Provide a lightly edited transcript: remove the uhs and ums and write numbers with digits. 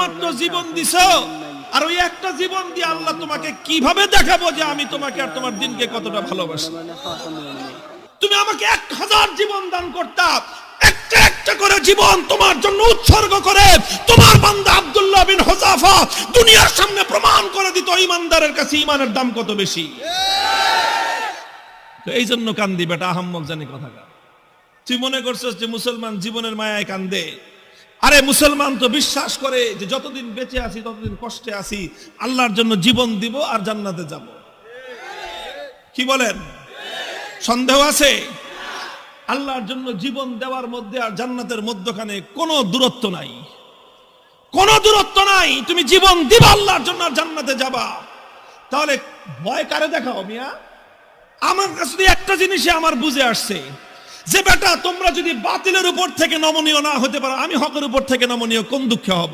মাত্র জীবন দিছো, আর ওই একটা জীবন দিয়ে আল্লাহ তোমাকে কিভাবে দেখাবো যে আমি তোমাকে আর তোমার দিনকে কতটা ভালোবাসি। তুমি আমাকে 1000 জীবন দান করতা, একটা একটা করে জীবন তোমার জন্য উৎসর্গ করে তোমার বান্দা আব্দুল্লাহ বিন হুযাফা দুনিয়ার সামনে প্রমাণ করে দিত ঈমানদারের কাছে ঈমানের দাম কত বেশি। তো এই জন্য কান্দি বেটা, আহাম্মক জানি কথাকার। তুই মনে করছিস যে মুসলমান জীবনের মায়ায় কান্দে? আরে মুসলমান তো বিশ্বাস করে যে যতদিন বেঁচে আছি ততদিন কষ্টে আছি, আল্লাহর জন্য জীবন দিব আর জান্নাতে যাব। কি বলেন? সন্দেহ আছে? আল্লাহর জন্য জীবন দেওয়ার মধ্যে আর জান্নাতের মধ্যখানে কোনো দূরত্ব নাই, কোনো দূরত্ব নাই। তুমি জীবন দিবা আল্লাহর জন্য আর জান্নাতে যাবা। তাহলে ভয় কারে দেখাও মিয়া? আমার কাছে একটা জিনিসই আমার বুঝে আসছে যে বেটা তোমরা যদি বাতিলের উপর থেকে নমনীয় না হতে পারো, আমি হকের উপর থেকে নমনীয় কোন দুঃখে হব?